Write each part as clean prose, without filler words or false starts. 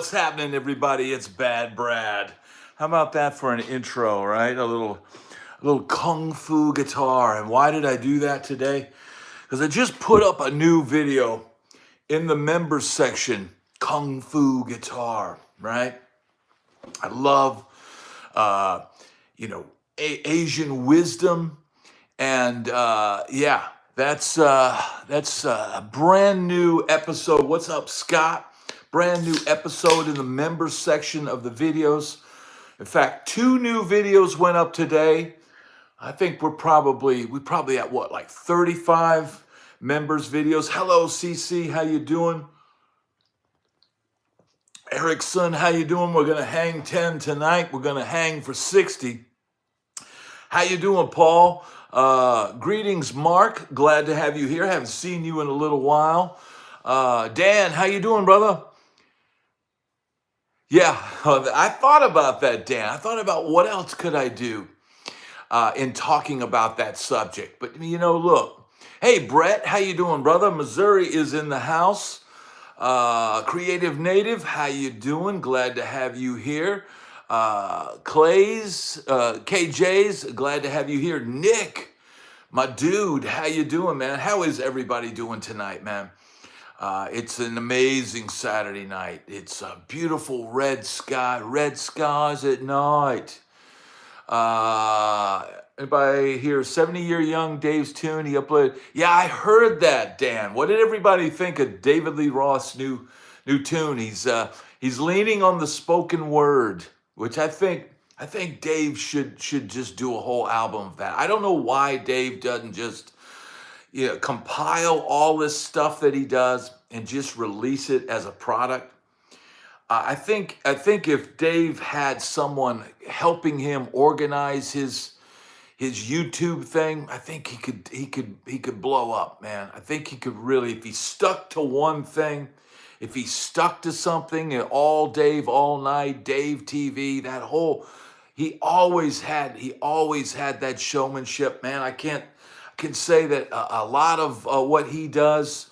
What's happening, everybody? It's Bad Brad. How about that for an intro, right? A little kung fu guitar. And why did I do that today? Because I just put up a new video in the members section, kung fu guitar, right? I love, uh, Asian wisdom, and yeah, that's a brand new episode. What's up, Scott? Brand new episode in the members section of the videos. In fact, 2 new videos went up today. I think we probably at what, like 35 members videos. Hello, CC, how you doing? Erickson, how you doing? We're gonna hang 10 tonight. We're gonna hang for 60. How you doing, Paul? Greetings, Mark. Glad to have you here. Haven't seen you in a little while. Dan, how you doing, brother? Yeah, I thought about that, Dan. I thought about what else could I do in talking about that subject. But look. Hey, Brett, how you doing, brother? Missouri is in the house. Creative Native, how you doing? Glad to have you here. KJ's, glad to have you here. Nick, my dude, how you doing, man? How is everybody doing tonight, man? It's an amazing Saturday night. It's a beautiful red skies at night. Anybody here, 70-year young Dave's tune he uploaded? Yeah, I heard that, Dan. What did everybody think of David Lee Roth's new tune? He's leaning on the spoken word, which I think Dave should just do a whole album of that. I don't know why Dave doesn't just compile all this stuff that he does and just release it as a product. I think if Dave had someone helping him organize his YouTube thing, I think he could blow up, man. I think he could really, if he stuck to one thing, if he stuck to something all Dave, all night, Dave TV, he always had that showmanship, man. I can say that a lot of what he does,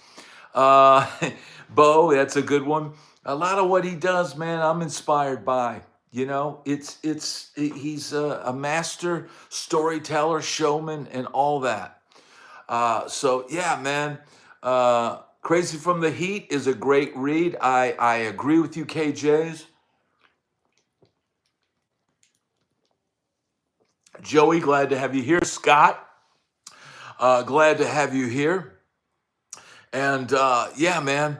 Bo, that's a good one. A lot of what he does, man, I'm inspired by. He's a master storyteller, showman, and all that. So yeah, man. Crazy from the Heat is a great read. I agree with you, KJs. Joey, glad to have you here. Scott, glad to have you here. And yeah, man.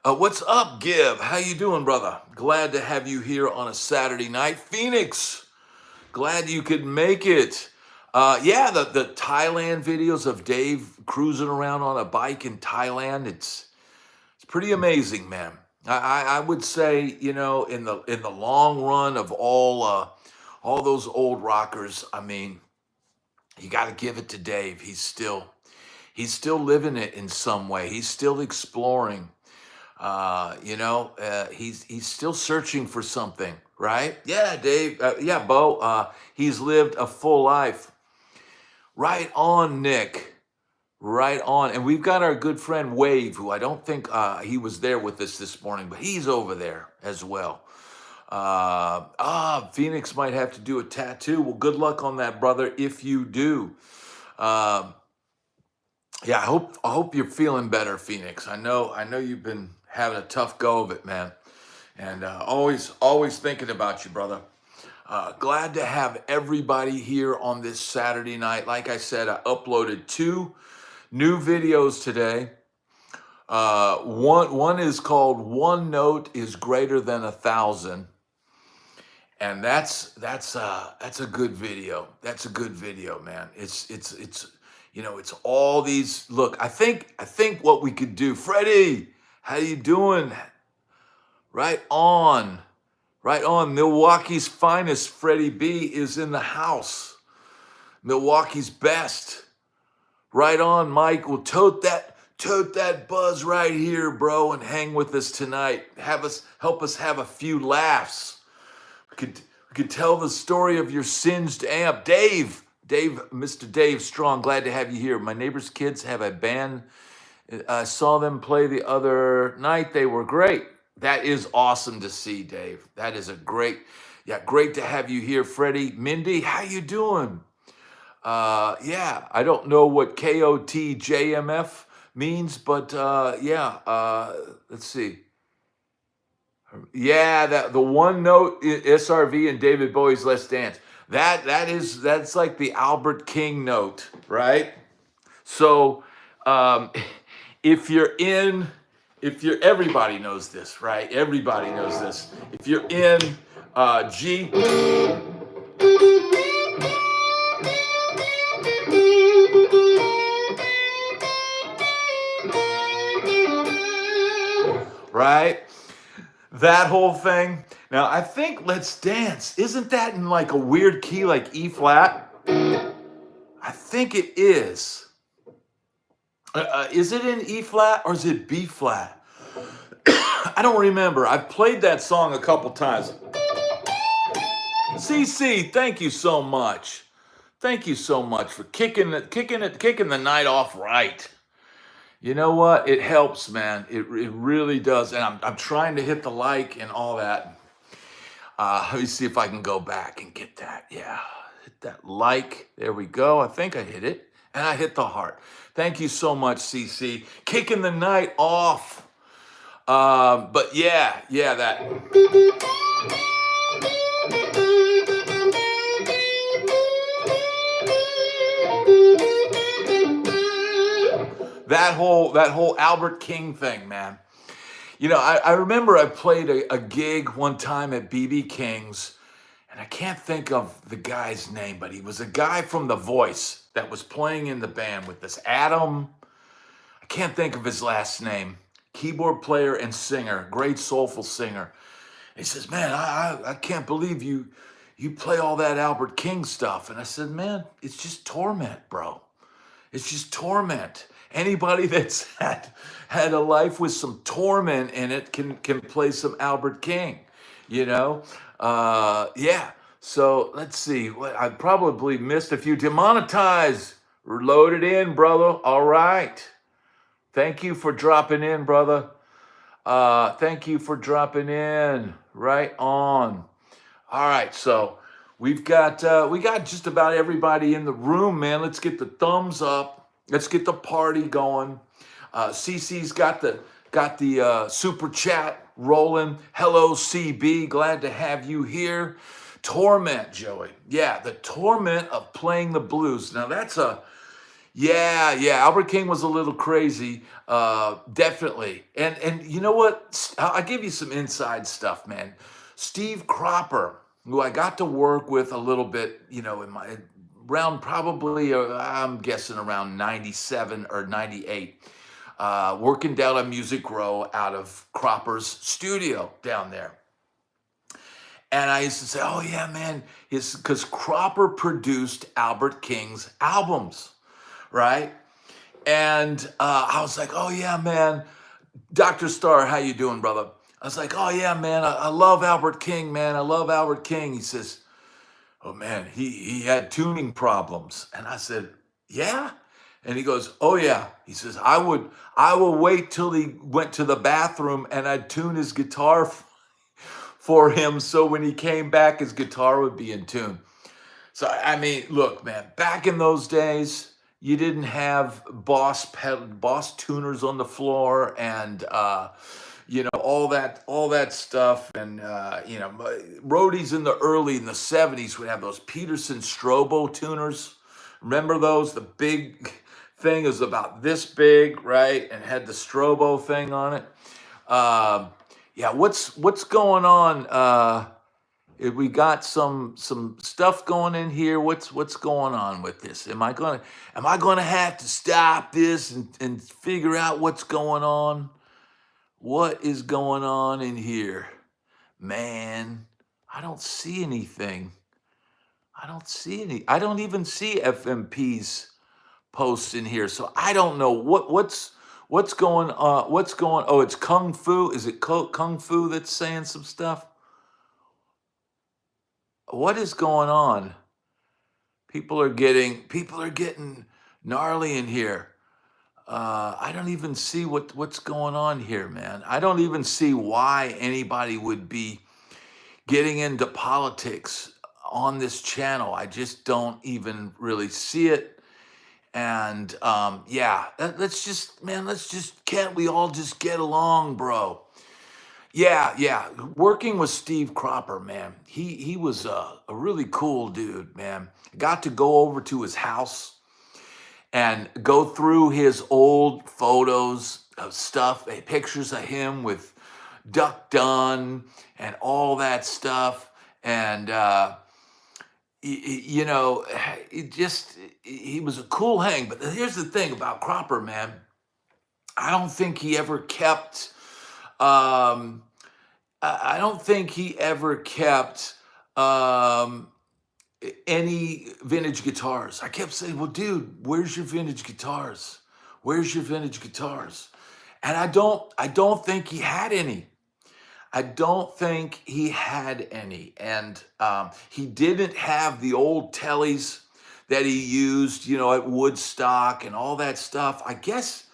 What's up, Gib? How you doing, brother? Glad to have you here on a Saturday night. Phoenix, glad you could make it. Yeah, the Thailand videos of Dave cruising around on a bike in Thailand, it's pretty amazing, man. I would say, in the long run of all those old rockers, I mean, you got to give it to Dave. He's still living it in some way. He's still exploring. He's still searching for something, right? Yeah, Dave. Yeah, Bo. He's lived a full life. Right on, Nick. Right on. And we've got our good friend Wave, who I don't think he was there with us this morning, but he's over there as well. Phoenix might have to do a tattoo. Well, good luck on that, brother, if you do. Yeah, I hope you're feeling better, Phoenix. I know you've been having a tough go of it, man. And always thinking about you, brother. Glad to have everybody here on this Saturday night. Like I said, I uploaded 2 new videos today. One is called "One Note is Greater Than 1,000," and that's a good video. That's a good video, man. It's all these. Look, I think what we could do, Freddie. How you doing? Right on. Milwaukee's finest, Freddie B, is in the house. Milwaukee's best. Right on, Mike. Well, tote that buzz right here, bro, and hang with us tonight. Help us have a few laughs. We could tell the story of your singed amp. Dave, Mr. Dave Strong, glad to have you here. My neighbor's kids have a band. I saw them play the other night. They were great. That is awesome to see, Dave. That is a great, yeah, great to have you here, Freddie. Mindy, how you doing? Yeah, I don't know what KOTJMF means, but yeah, let's see. Yeah, that the one note SRV and David Bowie's Let's Dance. That's like the Albert King note, right? So um, if you're in, if you're everybody knows this, right? Everybody knows this. If you're in G, right? That whole thing. Now I think Let's Dance, isn't that in like a weird key like E flat? I think it is. Is it in E flat or is it B flat? I don't remember. I've played that song a couple times. CC, thank you so much. Thank you so much for kicking the night off right. You know what? It helps, man. It really does. And I'm trying to hit the like and all that. Let me see if I can go back and get that. Yeah, hit that like. There we go. I think I hit it. And I hit the heart. Thank you so much, CC. Kicking the night off. But yeah, that. That whole Albert King thing, man. You know, I remember I played a gig one time at BB King's, and I can't think of the guy's name, but he was a guy from The Voice that was playing in the band with this Adam. I can't think of his last name. Keyboard player and singer, great soulful singer. And he says, "Man, I can't believe you play all that Albert King stuff." And I said, "Man, it's just torment, bro. It's just torment. Anybody that's had a life with some torment in it can play some Albert King, you know? Yeah. So let's see. I probably missed a few. Demonetize. We're loaded in, brother. All right. Thank you for dropping in, brother. Thank you for dropping in. Right on. All right. So we got just about everybody in the room, man. Let's get the thumbs up. Let's get the party going. CC's got the super chat rolling. Hello, CB. Glad to have you here. Torment, Joey. Yeah, the torment of playing the blues. Now that's yeah. Albert King was a little crazy, definitely. And you know what? I'll give you some inside stuff, man. Steve Cropper, who I got to work with a little bit, you know, around probably, I'm guessing around 97 or 98, working down on Music Row out of Cropper's studio down there. And I used to say, oh yeah, man, because Cropper produced Albert King's albums, right? And I was like, oh yeah, man, Dr. Starr, how you doing, brother? I was like, oh yeah, man, I love Albert King, man. I love Albert King. He says, oh man, he had tuning problems. And I said, yeah? And he goes, oh yeah. He says, I will wait till he went to the bathroom and I'd tune his guitar for him so when he came back, his guitar would be in tune. So, I mean, look, man, back in those days, you didn't have boss tuners on the floor and, you know, all that stuff. And, you know, roadies in the 70s would have those Peterson Strobo tuners. Remember those? The big thing is about this big, right? And had the Strobo thing on it. Yeah, what's going on? We got some stuff going in here. What's going on with this? Am I gonna have to stop this and figure out what's going on? What is going on in here? Man, I don't see anything. I don't even see FMP's posts in here. So I don't know what's going on. Oh, it's Kung Fu. Is it Kung Fu that's saying some stuff? What is going on? People are getting gnarly in here. I don't even see what's going on here, man. I don't even see why anybody would be getting into politics on this channel. I just don't even really see it. And yeah, let's just, man, can't we all just get along, bro? Yeah, yeah. Working with Steve Cropper, man, he was a really cool dude, man. Got to go over to his house and go through his old photos of stuff, pictures of him with Duck Dunn and all that stuff. And, you know, he was a cool hang. But here's the thing about Cropper, man. I don't think he ever kept, I don't think he ever kept any vintage guitars. I kept saying, well, dude, where's your vintage guitars? Where's your vintage guitars? And I don't think he had any. I don't think he had any. And he didn't have the old tellies that he used, you know, at Woodstock and all that stuff. I guess,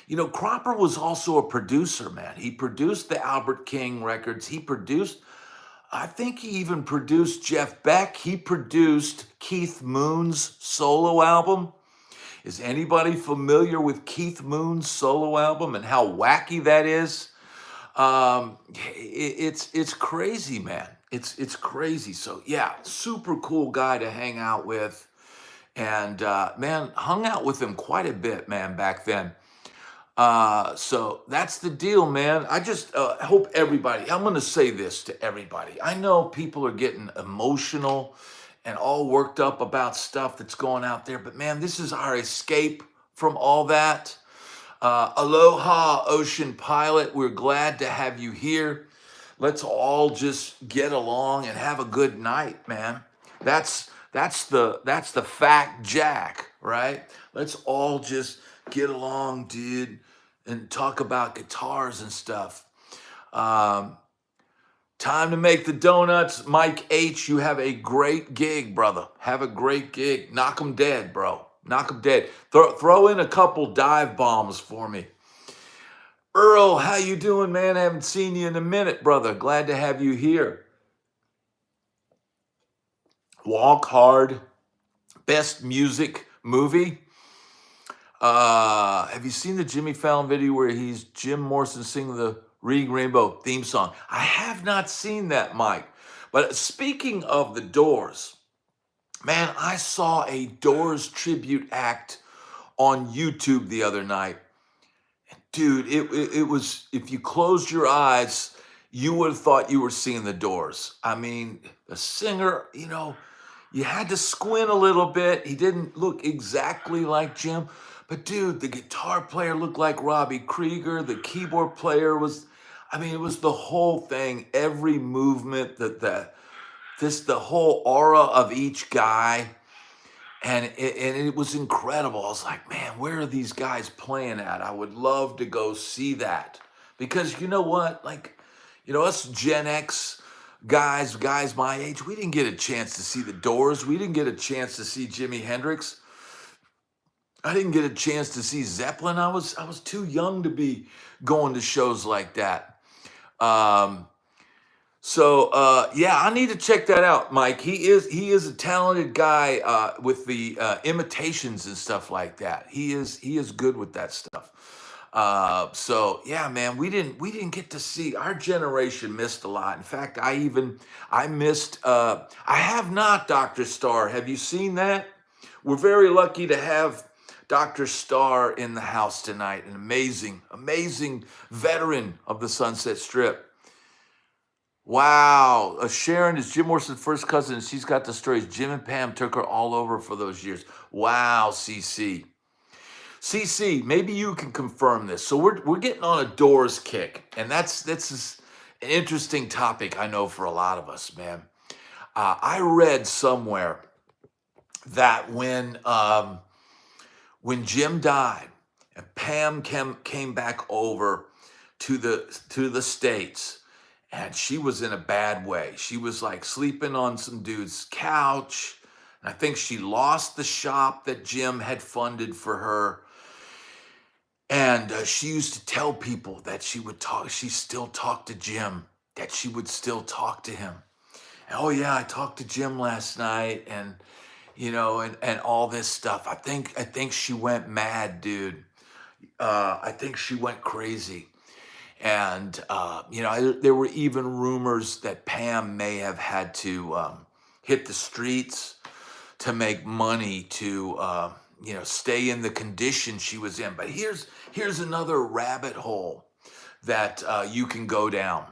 you know, Cropper was also a producer, man. He produced the Albert King records. He produced, I think he even produced Jeff Beck. He produced Keith Moon's solo album. Is anybody familiar with Keith Moon's solo album and how wacky that is? It's crazy, man. It's crazy. So yeah, super cool guy to hang out with, and man, hung out with him quite a bit, man, back then. So that's the deal, man. I just hope everybody, I'm going to say this to everybody. I know people are getting emotional and all worked up about stuff that's going out there, but man, this is our escape from all that. Aloha, Ocean Pilot. We're glad to have you here. Let's all just get along and have a good night, man. That's the fact, Jack, right? Let's all just get along, dude, and talk about guitars and stuff. Time to make the donuts. Mike H., you have a great gig, brother. Have a great gig. Knock 'em dead, bro. Knock 'em dead. Throw in a couple dive bombs for me. Earl, how you doing, man? Haven't seen you in a minute, brother. Glad to have you here. Walk Hard, best music movie. Have you seen the Jimmy Fallon video where he's Jim Morrison singing the Reading Rainbow theme song? I have not seen that, Mike. But speaking of the Doors, man, I saw a Doors tribute act on YouTube the other night. Dude, it was, if you closed your eyes, you would have thought you were seeing the Doors. I mean, the singer, you know, you had to squint a little bit. He didn't look exactly like Jim. But dude, the guitar player looked like Robbie Krieger. The keyboard player was, I mean, it was the whole thing. Every movement, the whole aura of each guy. And it was incredible. I was like, man, where are these guys playing at? I would love to go see that. Because you know what? Like, you know, us Gen X guys my age, we didn't get a chance to see the Doors. We didn't get a chance to see Jimi Hendrix. I didn't get a chance to see Zeppelin. I was too young to be going to shows like that. So yeah, I need to check that out, Mike. He is a talented guy with the imitations and stuff like that. He is good with that stuff. So yeah, man, we didn't get to see, our generation missed a lot. In fact, I missed, I have not, Dr. Starr. Have you seen that? We're very lucky to have Dr. Starr in the house tonight, an amazing veteran of the Sunset Strip. Wow. Sharon is Jim Morrison's first cousin, and she's got the stories. Jim and Pam took her all over for those years. Wow, CC. CC, maybe you can confirm this. So we're getting on a Doors kick, and that's an interesting topic, I know, for a lot of us, man. I read somewhere that when Jim died and Pam came back over to the States, and she was in a bad way. She was like sleeping on some dude's couch. And I think she lost the shop that Jim had funded for her. And she used to tell people that she still talked to Jim, that she would still talk to him. Oh yeah, I talked to Jim last night, and and all this stuff. I think she went mad, dude. I think she went crazy. And there were even rumors that Pam may have had to hit the streets to make money to stay in the condition she was in. But here's another rabbit hole that you can go down.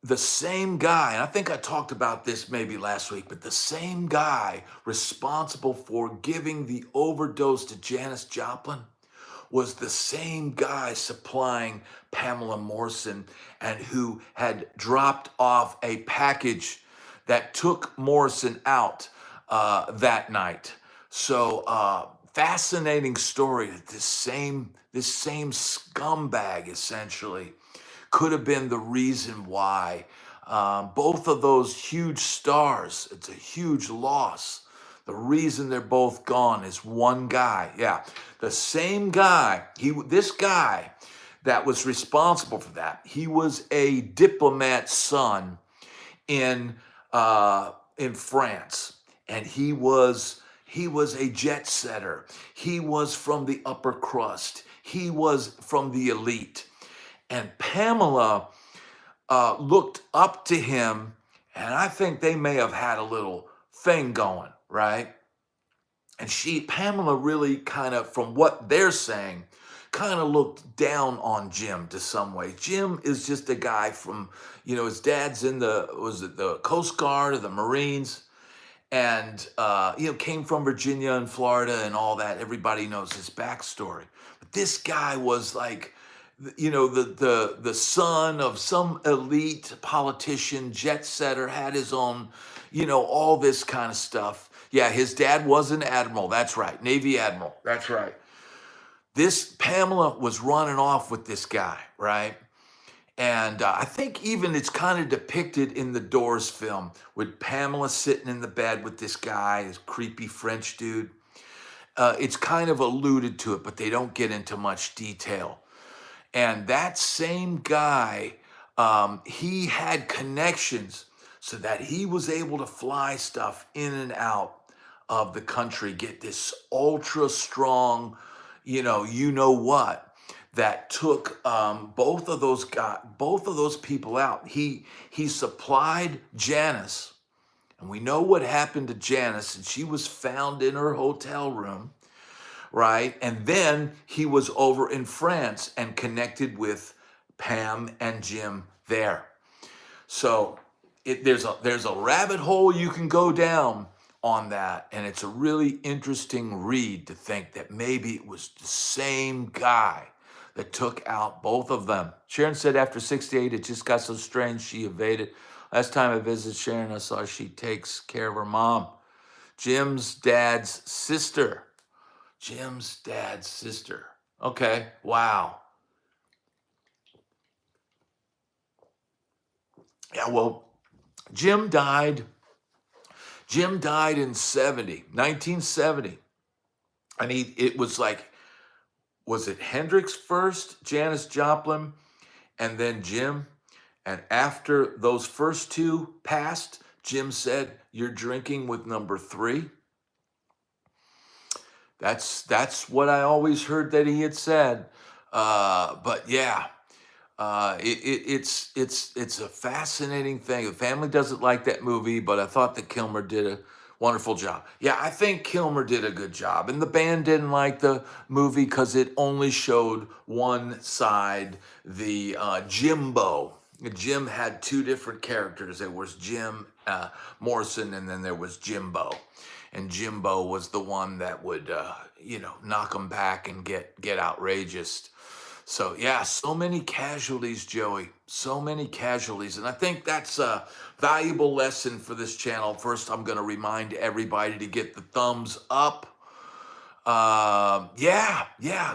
The same guy, and I think I talked about this maybe last week, but the same guy responsible for giving the overdose to Janis Joplin was the same guy supplying Pamela Morrison, and who had dropped off a package that took Morrison out that night. So fascinating story that this same scumbag essentially could have been the reason why both of those huge stars, it's a huge loss. The reason they're both gone is one guy. Yeah, the same guy. This guy that was responsible for that. He was a diplomat's son in France, and he was a jet setter. He was from the upper crust. He was from the elite, and Pamela looked up to him, and I think they may have had a little thing going, right? And Pamela really kind of, from what they're saying, kind of looked down on Jim to some way. Jim is just a guy from, his dad's in the Coast Guard or the Marines, and came from Virginia and Florida and all that. Everybody knows his backstory. But this guy was like, the son of some elite politician, jet setter, had his own, all this kind of stuff. Yeah, his dad was an admiral. That's right. Navy admiral. That's right. This Pamela was running off with this guy, right? And I think even it's kind of depicted in the Doors film with Pamela sitting in the bed with this guy, this creepy French dude. It's kind of alluded to it, but they don't get into much detail. And that same guy, he had connections so that he was able to fly stuff in and out of the country, get this ultra strong, what, that took both of those people out. He supplied Janis, and we know what happened to Janis, and she was found in her hotel room. Right? And then he was over in France and connected with Pam and Jim there. So there's a rabbit hole you can go down on that. And it's a really interesting read to think that maybe it was the same guy that took out both of them. Sharon said after 68, it just got so strange she evaded. Last time I visited Sharon, I saw she takes care of her mom. Jim's dad's sister. Jim's dad's sister. Okay, wow. Yeah, well, Jim died in 1970. And it was like, was it Hendrix first, Janis Joplin, and then Jim? And after those first two passed, Jim said, "You're drinking with number 3." That's what I always heard that he had said. But yeah, it's a fascinating thing. The family doesn't like that movie, but I thought that Kilmer did a wonderful job. Yeah, I think Kilmer did a good job. And the band didn't like the movie because it only showed one side, the Jimbo. Jim had two different characters. There was Jim Morrison, and then there was Jimbo. And Jimbo was the one that would, knock him back and get outrageous. So yeah, so many casualties, Joey. So many casualties. And I think that's a valuable lesson for this channel. First, I'm going to remind everybody to get the thumbs up.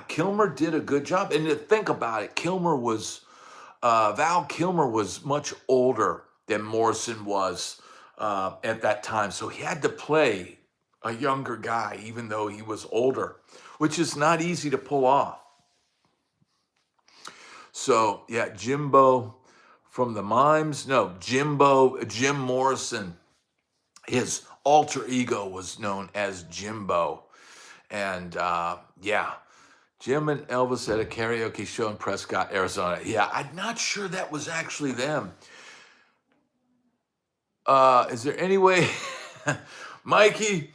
Kilmer did a good job. And to think about it, Val Kilmer was much older than Morrison was at that time. So he had to play a younger guy, even though he was older, which is not easy to pull off. So yeah, Jimbo from the Mimes. No, Jim Morrison. His alter ego was known as Jimbo. And yeah, Jim and Elvis at a karaoke show in Prescott, Arizona. Yeah, I'm not sure that was actually them. Is there any way, Mikey?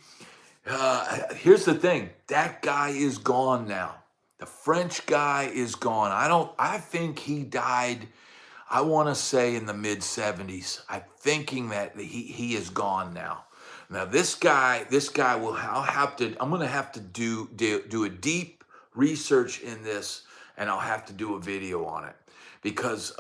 Here's the thing. That guy is gone now. The French guy is gone. I think he died, I want to say in the mid 70s. I'm thinking that he is gone now. Now this guy I'm going to have to do a deep research in this, and I'll have to do a video on it because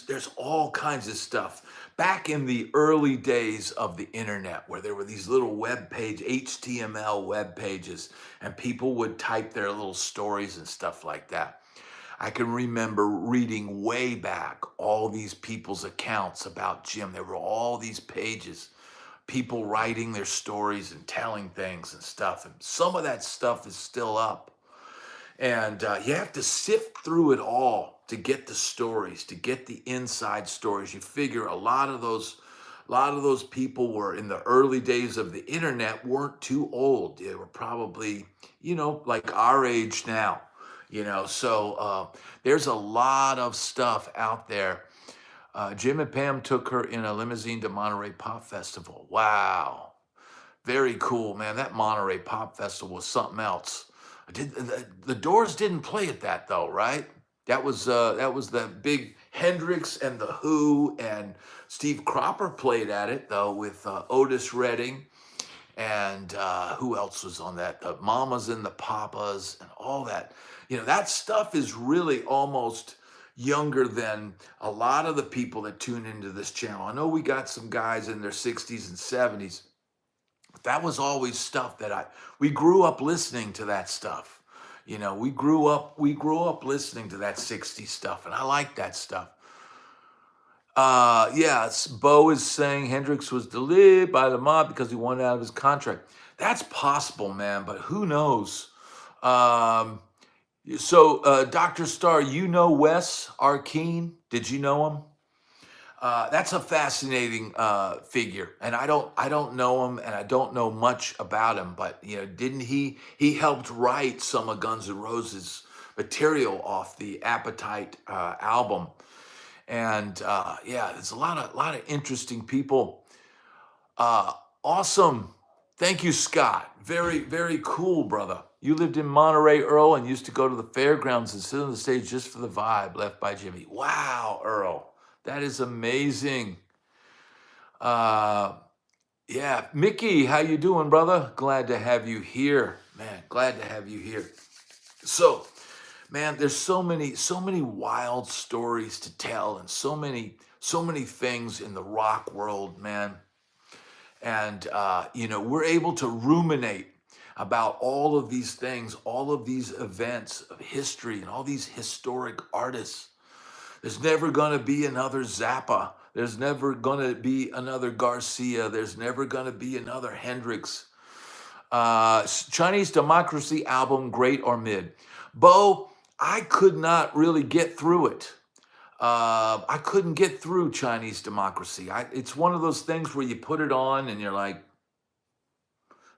there's all kinds of stuff back in the early days of the internet where there were these little web page HTML web pages and people would type their little stories and stuff like that. I can remember reading way back all these people's accounts about Jim. There were all these pages, people writing their stories and telling things and stuff. And some of that stuff is still up. And you have to sift through it all to get the stories, to get the inside stories. You figure a lot of those people were in the early days of the internet weren't too old. They were probably, like our age now. So there's a lot of stuff out there. Jim and Pam took her in a limousine to Monterey Pop Festival. Wow. Very cool, man. That Monterey Pop Festival was something else. The Doors didn't play at that though, right? That was the big Hendrix and the Who, and Steve Cropper played at it though with Otis Redding. And who else was on that? The Mamas and the Papas and all that. That stuff is really almost younger than a lot of the people that tune into this channel. I know we got some guys in their 60s and 70s. But that was always stuff that we grew up listening to that stuff. We grew up listening to that 60s stuff, and I like that stuff. Bo is saying Hendrix was delayed by the mob because he wanted out of his contract. That's possible, man, but who knows? So Dr. Starr, Wes Arkeen? Did you know him? That's a fascinating figure, and I don't know him, and I don't know much about him. But didn't he helped write some of Guns N' Roses material off the Appetite album? And there's a lot of interesting people. Awesome. Thank you, Scott. Very, very cool, brother. You lived in Monterey, Earl, and used to go to the fairgrounds and sit on the stage just for the vibe left by Jimmy. Wow, Earl. That is amazing. Mickey, how you doing, brother? Glad to have you here. Man, glad to have you here. So, man, there's so many wild stories to tell, and so many things in the rock world, man. And we're able to ruminate about all of these things, all of these events of history, and all these historic artists. There's never going to be another Zappa. There's never going to be another Garcia. There's never going to be another Hendrix. Chinese Democracy album, great or mid? Bo, I could not really get through it. I couldn't get through Chinese Democracy. It's one of those things where you put it on and you're like,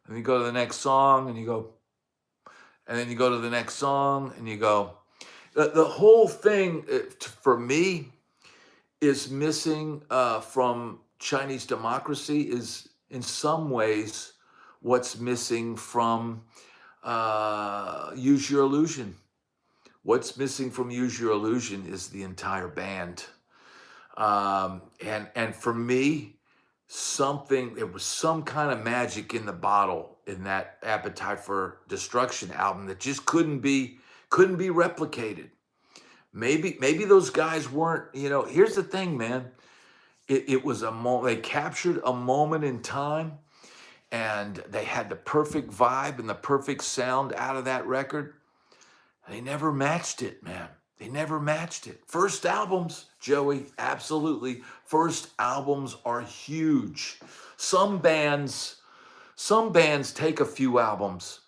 and you go to the next song and you go, and then you go to the next song and you go. The whole thing for me is missing from Chinese Democracy is in some ways what's missing from Use Your Illusion. What's missing from Use Your Illusion is the entire band. And for me, there was some kind of magic in the bottle in that Appetite for Destruction album that just couldn't be replicated. Maybe those guys weren't, here's the thing, man. It was a moment, they captured a moment in time, and they had the perfect vibe and the perfect sound out of that record. They never matched it, man. They never matched it. First albums, Joey, absolutely. First albums are huge. Some bands Some bands take a few albums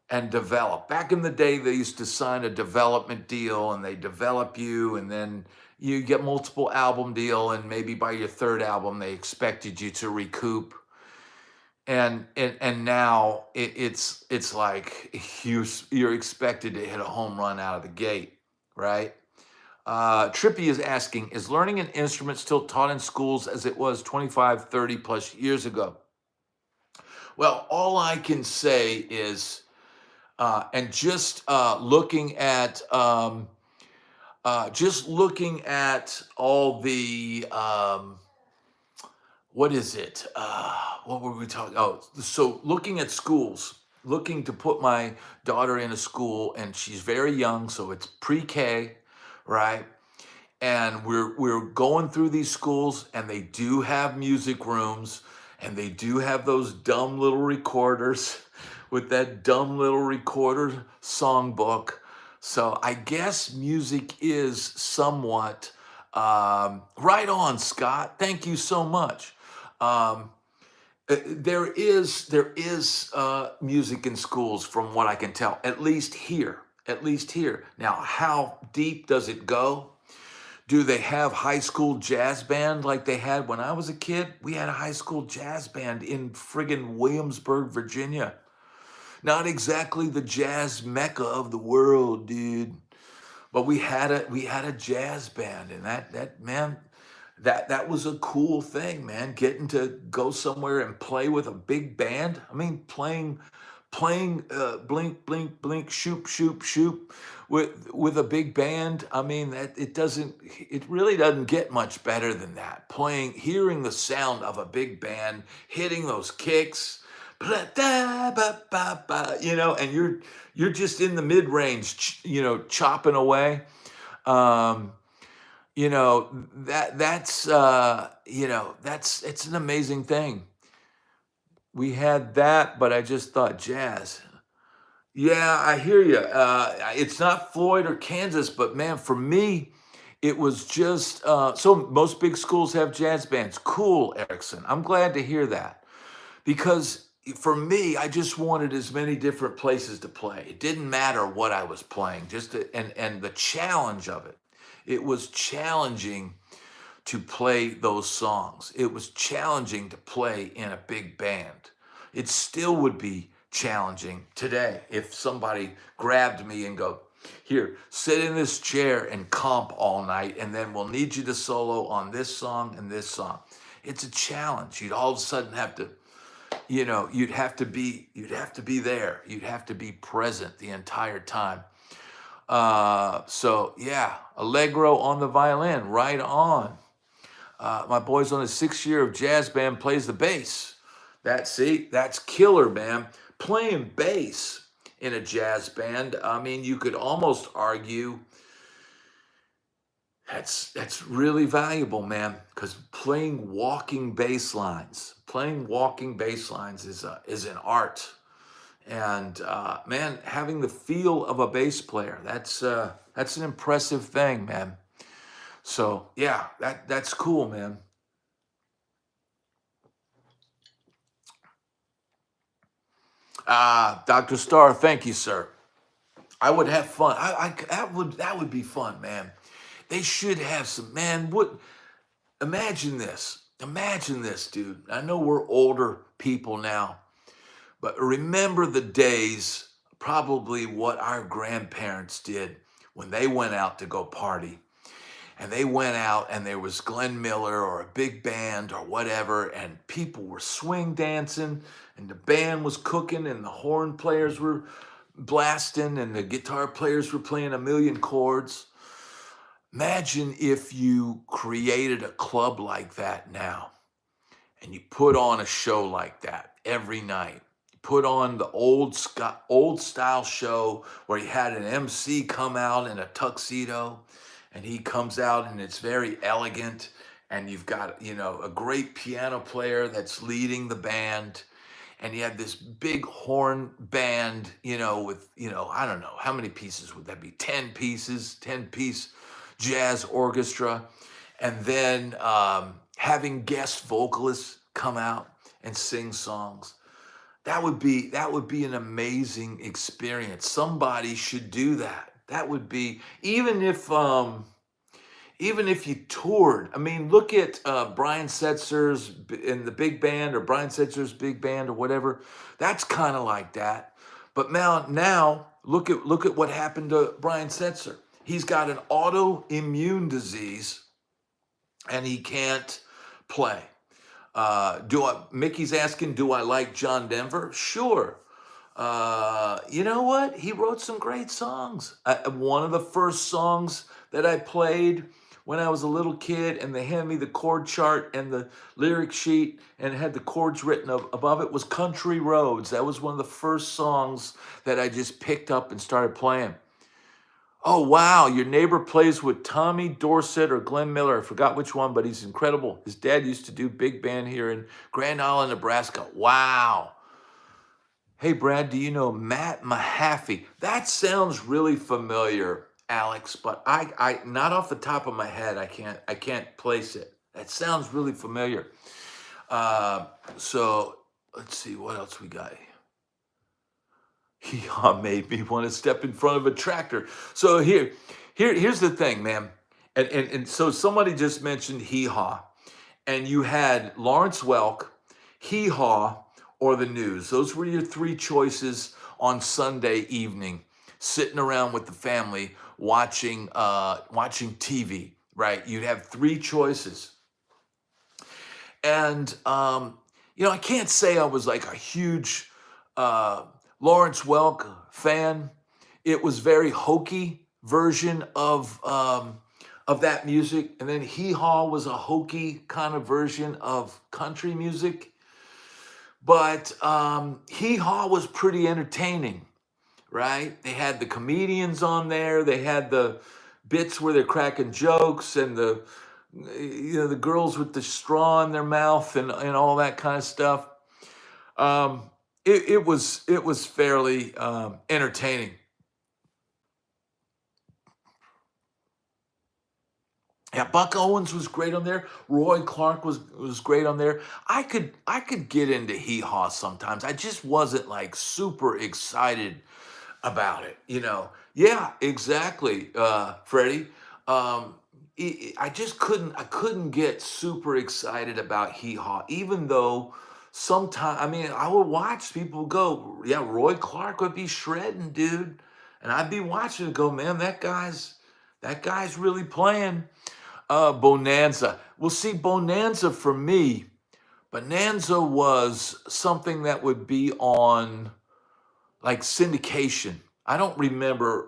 and develop. Back in the day, they used to sign a development deal and they develop you, and then you get multiple album deal, and maybe by your third album, they expected you to recoup. And now it's like you're expected to hit a home run out of the gate, right? Trippy is asking, is learning an instrument still taught in schools as it was 25, 30 plus years ago? Well, all I can say is, and just looking at all the, what is it? What were we talking? Oh, so looking at schools, looking to put my daughter in a school, and she's very young, so it's pre-K, right? And we're going through these schools, and they do have music rooms, and they do have those dumb little recorders with that dumb little recorder songbook. So I guess music is somewhat right on, Scott. Thank you so much. Um, there is music in schools, from what I can tell, at least here. At least here. Now, how deep does it go? Do they have high school jazz band like they had when I was a kid? We had a high school jazz band in friggin' Williamsburg, Virginia. Not exactly the jazz mecca of the world, dude. But we had a jazz band, and that man, that was a cool thing, man. Getting to go somewhere and play with a big band. I mean, playing blink blink blink shoop shoop shoop with a big band. I mean, it really doesn't get much better than that. Hearing the sound of a big band hitting those kicks, and you're just in the mid range, chopping away. Um, that's it's an amazing thing. We had that, but I just thought jazz. Yeah, I hear you. It's not Floyd or Kansas, but man, for me, it was just so most big schools have jazz bands. Cool, Erickson. I'm glad to hear that, because for me, I just wanted as many different places to play. It didn't matter what I was playing, and the challenge of it. It was challenging to play those songs. It was challenging to play in a big band. It still would be challenging today if somebody grabbed me and go, here, sit in this chair and comp all night, and then we'll need you to solo on this song and this song. It's a challenge. You'd all of a sudden have to, you'd have to be there. You'd have to be present the entire time. So yeah, Allegro on the violin, right on. My boy's on his 6th year of jazz band, plays the bass. That's killer, man. Playing bass in a jazz band, I mean, you could almost argue that's really valuable, man, because playing walking bass lines is an art. And man, having the feel of a bass player, that's an impressive thing, man. So yeah, that's cool, man. Dr. Starr, thank you, sir. I would have fun. That would be fun, man. They should have some, man. Imagine this. Imagine this, dude. I know we're older people now, but remember the days, probably what our grandparents did when they went out to go party. And they went out and there was Glenn Miller or a big band or whatever, and people were swing dancing, and the band was cooking, and the horn players were blasting, and the guitar players were playing a million chords. Imagine if you created a club like that now, and you put on a show like that every night. You put on the old style show where you had an MC come out in a tuxedo, and he comes out and it's very elegant, and you've got, a great piano player that's leading the band, and you have this big horn band, with, I don't know, how many pieces would that be? 10 pieces, 10-piece jazz orchestra, and then having guest vocalists come out and sing songs. that would be an amazing experience. Somebody should do that. That would be, even if you toured. I mean, look at Brian Setzer's in the big band, or Brian Setzer's big band, or whatever. That's kind of like that. But now look at what happened to Brian Setzer. He's got an autoimmune disease, and he can't play. Mickey's asking, do I like John Denver? Sure. You know what? He wrote some great songs. One of the first songs that I played when I was a little kid, and they handed me the chord chart and the lyric sheet, and it had the chords written above it, was Country Roads. That was one of the first songs that I just picked up and started playing. Oh, wow, your neighbor plays with Tommy Dorsett or Glenn Miller. I forgot which one, but he's incredible. His dad used to do big band here in Grand Island, Nebraska. Wow. Hey, Brad, do you know Matt Mahaffey? That sounds really familiar, Alex, but I not off the top of my head, I can't place it. That sounds really familiar. So let's see what else we got. Hee-haw made me want to step in front of a tractor. So here's the thing, man. And so somebody just mentioned hee-haw, and you had Lawrence Welk, hee-haw, or the news. Those were your three choices on Sunday evening, sitting around with the family watching TV, right? You'd have three choices. And, I can't say I was like a huge Lawrence Welk fan. It was very hokey version of that music. And then Hee Haw was a hokey kind of version of country music. But Hee Haw was pretty entertaining, right? They had the comedians on there. They had the bits where they're cracking jokes, and the girls with the straw in their mouth, and all that kind of stuff. It was fairly entertaining. Yeah, Buck Owens was great on there. Roy Clark was great on there. I could get into Hee Haw sometimes. I just wasn't like super excited about it, Yeah, exactly, Freddie. I just couldn't get super excited about Hee Haw, even though sometimes, I mean, I would watch people go, yeah, Roy Clark would be shredding, dude. And I'd be watching and go, man, that guy's really playing. Bonanza. Well, see, Bonanza for me, Bonanza was something that would be on like syndication. I don't remember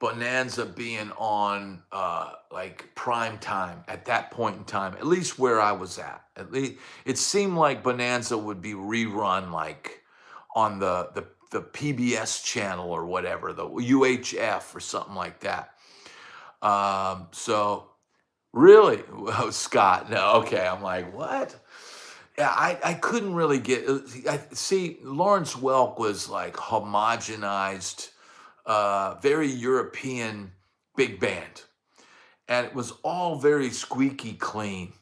Bonanza being on like prime time at that point in time, at least where I was at. At least it seemed like Bonanza would be rerun like on the PBS channel or whatever, the UHF or something like that. So really, oh, Scott, no, okay. I'm like, what? Yeah, I couldn't really get. See, Lawrence Welk was like homogenized, very European big band, and it was all very squeaky clean.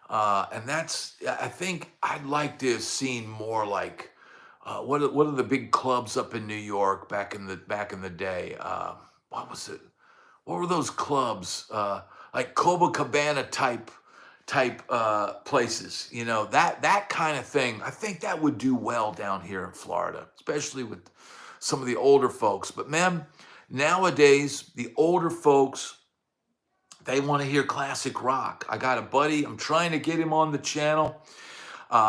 And I think I'd like to have seen more like what are the big clubs up in New York back in the day? What was it? What were those clubs? Like Copacabana type places, that kind of thing. I think that would do well down here in Florida, especially with some of the older folks. But man, nowadays, the older folks, they want to hear classic rock. I got a buddy, I'm trying to get him on the channel.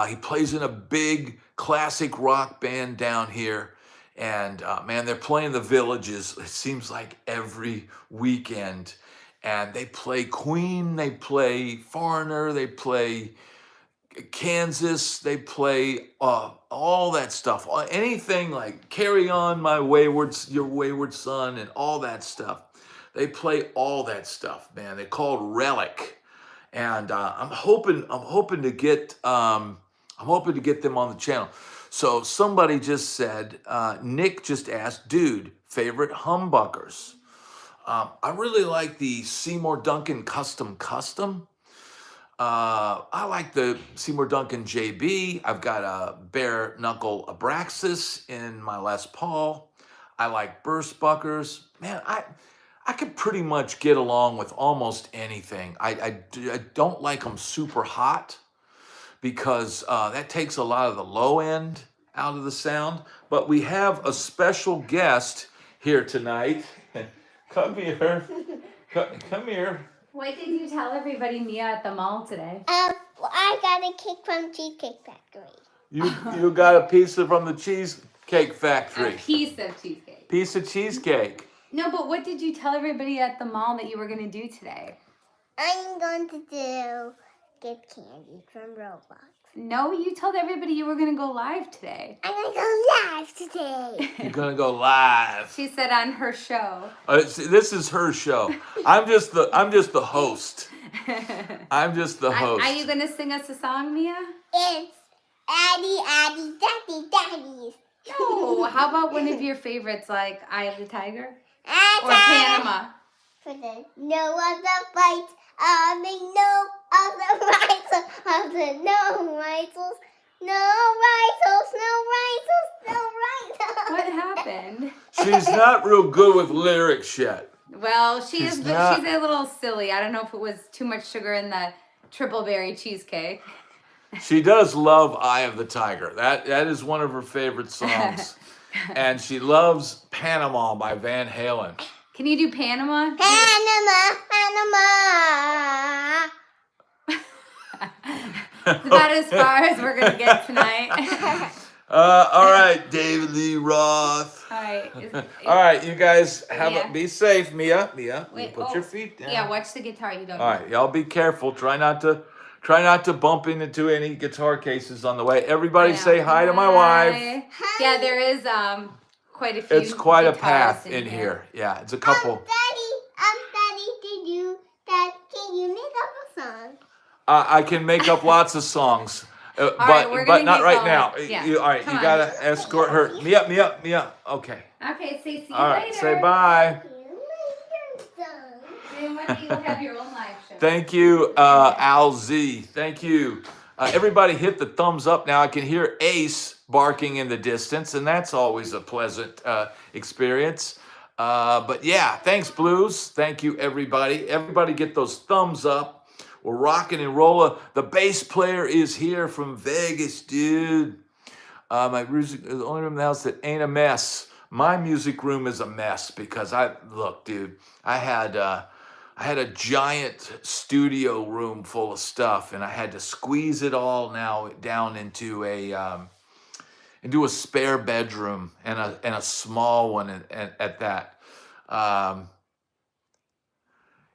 He plays in a big classic rock band down here. And man, they're playing the Villages, it seems like every weekend. And they play Queen, they play Foreigner, they play Kansas, they play all that stuff. Anything like Carry On, Your Wayward Son, and all that stuff. They play all that stuff, man. They're called Relic, and I'm hoping to get them on the channel. So somebody just said, Nick just asked, dude, favorite humbuckers. I really like the Seymour Duncan Custom. I like the Seymour Duncan JB. I've got a bare knuckle Abraxas in my Les Paul. I like Burstbuckers. Man, I could pretty much get along with almost anything. I don't like them super hot because that takes a lot of the low end out of the sound. But we have a special guest here tonight. Come here. Come here. What did you tell everybody, Mia, at the mall today? I got a cake from Cheesecake Factory. You got a piece from the Cheesecake Factory. A piece of cheesecake. Piece of cheesecake. No, but what did you tell everybody at the mall that you were going to do today? I'm going to get candy from Roblox. No, you told everybody you were going to go live today. I'm going to go live today. You're gonna go live. She said on her show. This is her show. I'm just the host. I'm just the host. Are you going to sing us a song, Mia? It's Addy, Addy, Daddy, Daddies. No. How about one of your favorites, like Eye of the Tiger? Or Panama. Panama? For the no other fights, the no other rights of the no rifles, no rifles, no rifles, no rifles. What happened? She's not real good with lyrics yet. Well, she's not- a little silly. I don't know if it was too much sugar in the triple berry cheesecake. She does love Eye of the Tiger. That is one of her favorite songs. And she loves Panama by Van Halen. Can you do Panama? Panama, Panama. It's about as far as we're going to get tonight. All right, David Lee Roth. All right. All right, you guys Yeah. be safe, Mia. Mia, Wait, put your feet down. Yeah, watch the guitar. You don't. All right, y'all be careful. Try not to bump into any guitar cases on the way. Everybody say hi to my wife. Hi. Yeah, there is quite a few. It's quite a guitars path in here. Yeah, it's a couple. Daddy, can you make up a song? I can make up lots of songs, right, we're but gonna not get right going. now. Yeah. All right, Come you on. gotta escort her. Mia. Okay. Okay, say see you All right, later. say bye. Then when do you have your own live show? Thank you, Al Z. Thank you. Everybody hit the thumbs up now. I can hear Ace barking in the distance, and that's always a pleasant experience. But yeah, thanks, Blues. Thank you, everybody. Everybody get those thumbs up. We're rocking and rolling. The bass player is here from Vegas, dude. My music is the only room in the house that ain't a mess. My music room is a mess because dude, I had a giant studio room full of stuff, and I had to squeeze it all now down into a spare bedroom and a small one at that.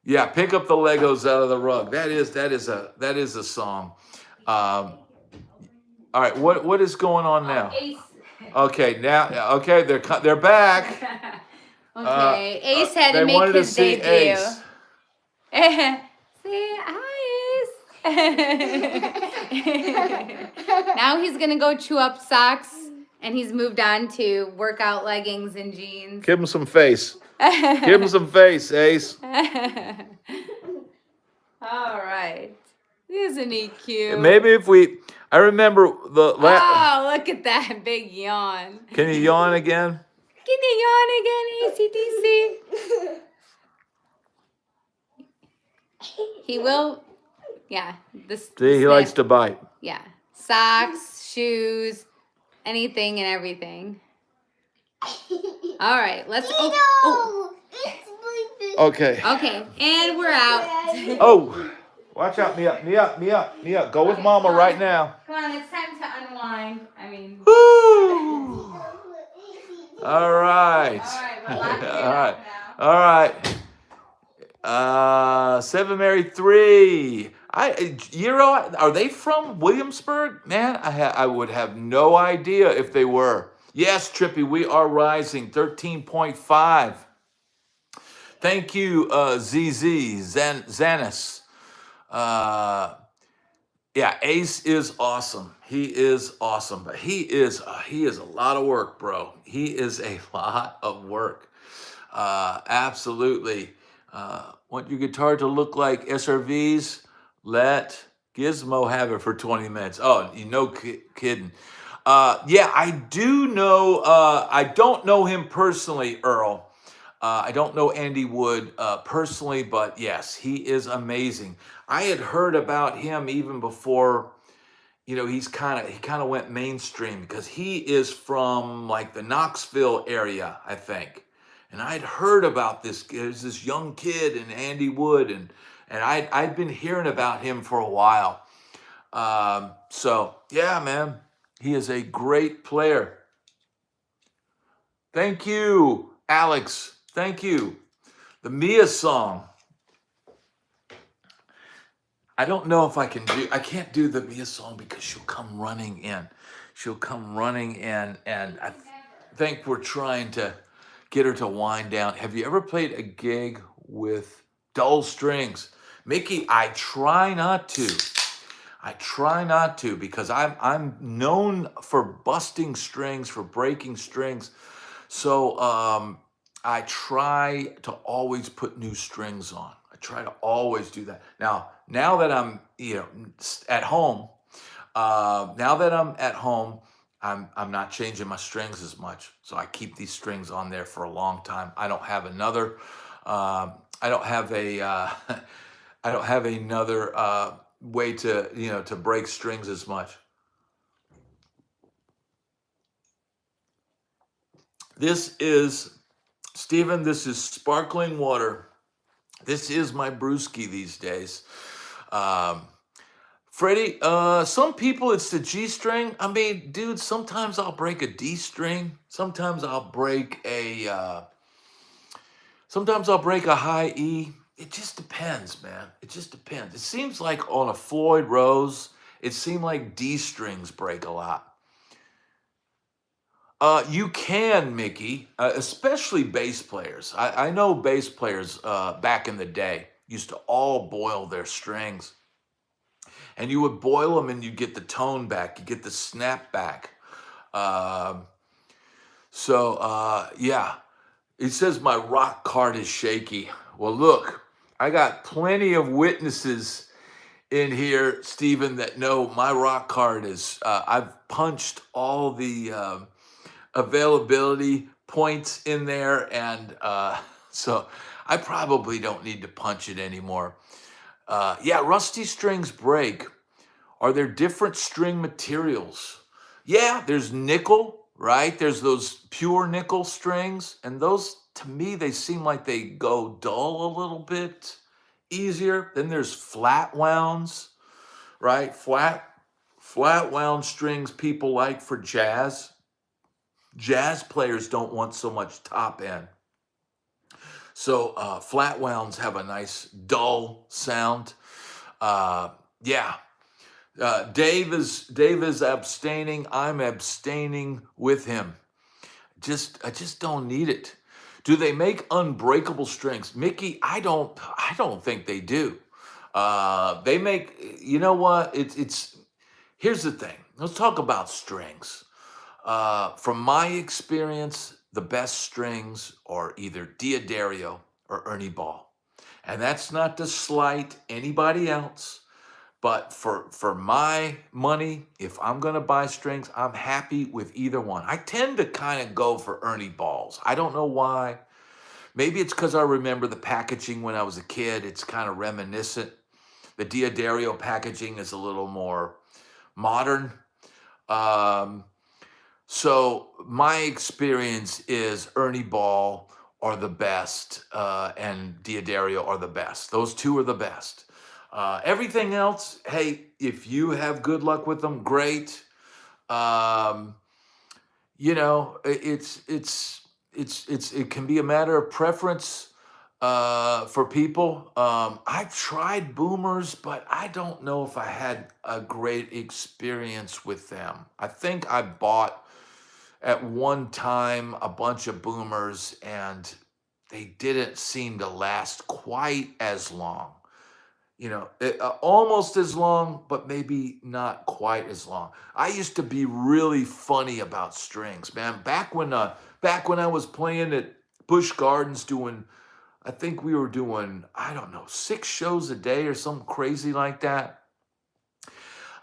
Yeah, pick up the Legos out of the rug. That is a song. All right, what is going on now? Ace. Okay, they're back. Okay, Ace had to They make wanted to his see debut. Ace. Say hi, Ace. Now he's gonna go chew up socks, and he's moved on to workout leggings and jeans. Give him some face. Give him some face, Ace. All right, isn't he cute? Maybe I remember the Oh, look at that big yawn. Can you yawn again? Can you yawn again, ACDC? He will. Yeah. See, he likes to bite. Yeah. Socks, shoes, anything and everything. All right, let's. Oh. It's sleeping. Okay. Okay, and we're out. Oh, watch out, Mia. Go with Okay, Mama come on. right now. Come on, it's time to unwind. I mean. Woo! All right. All right, we're locking it All right. up now. All right. Seven Mary 3. Are they from Williamsburg? Man, I would have no idea if they were. Yes, Trippy, we are rising 13.5. Thank you, ZZ, Zanis. Yeah, Ace is awesome. He is awesome, but he is a lot of work, bro. He is a lot of work. Absolutely. Want your guitar to look like SRVs? Let Gizmo have it for 20 minutes. Oh, you no kidding. Yeah, I do know. I don't know him personally, Earl. I don't know Andy Wood personally, but yes, he is amazing. I had heard about him even before. You know, he kind of went mainstream because he is from like the Knoxville area, I think. And I'd heard about this. There's this young kid and Andy Wood, and I'd been hearing about him for a while. So yeah, man, he is a great player. Thank you, Alex. Thank you. The Mia song. I don't know if I can't do the Mia song because she'll come running in. She'll come running in, and I think we're trying to get her to wind down. Have you ever played a gig with dull strings? Mickey, I try not to. I try not to because I'm known for busting strings, for breaking strings. So I try to always put new strings on. I try to always do that. Now that I'm at home, I'm not changing my strings as much. So I keep these strings on there for a long time. I don't have another. I don't have a. I don't have another way to break strings as much. This is Stephen. This is sparkling water. This is my brewski these days. Freddie, some people it's the G string. I mean, dude, sometimes I'll break a D string. Sometimes I'll break a high E. It just depends, man. It just depends. It seems like on a Floyd Rose, it seemed like D strings break a lot. You can, Mickey, especially bass players. I know bass players back in the day used to all boil their strings. And you would boil them and you get the tone back. You get the snap back. Yeah. It says my rock card is shaky. Well, look, I got plenty of witnesses in here, Stephen, that know my rock card is, I've punched all the availability points in there. And so I probably don't need to punch it anymore. Yeah, rusty strings break. Are there different string materials? Yeah, there's nickel, right? There's those pure nickel strings. And those, to me, they seem like they go dull a little bit easier. Then there's flat wounds, right? Flat wound strings people like for jazz. Jazz players don't want so much top end. So flat wounds have a nice dull sound. Yeah. Dave is abstaining. I'm abstaining with him. I just don't need it. Do they make unbreakable strings? Mickey, I don't think they do. They make, you know what? Here's the thing. Let's talk about strings. From my experience, the best strings are either Diodario or Ernie Ball. And that's not to slight anybody else, but for my money, if I'm going to buy strings, I'm happy with either one. I tend to kind of go for Ernie Balls. I don't know why. Maybe it's because I remember the packaging when I was a kid. It's kind of reminiscent. The Diodario packaging is a little more modern. So my experience is Ernie Ball are the best and Diodario are the best. Those two are the best. Everything else, hey, if you have good luck with them, great. It can be a matter of preference for people. I've tried boomers, but I don't know if I had a great experience with them. I think I bought at one time a bunch of boomers and they didn't seem to last quite as long. Almost as long, but maybe not quite as long. I used to be really funny about strings, man. Back when I was playing at Busch Gardens I think we were doing, I don't know, 6 shows a day or something crazy like that.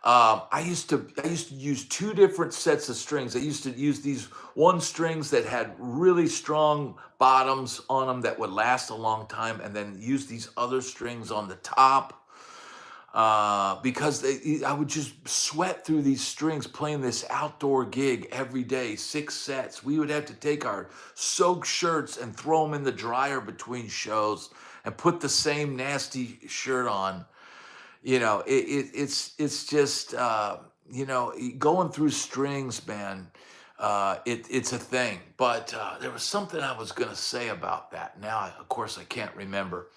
I used to use two different sets of strings. I used to use these one strings that had really strong bottoms on them that would last a long time, and then use these other strings on the top, because I would just sweat through these strings playing this outdoor gig every day, 6 sets. We would have to take our soaked shirts and throw them in the dryer between shows and put the same nasty shirt on. It's just, going through strings, man. It's a thing. But there was something I was going to say about that. Now, of course, I can't remember.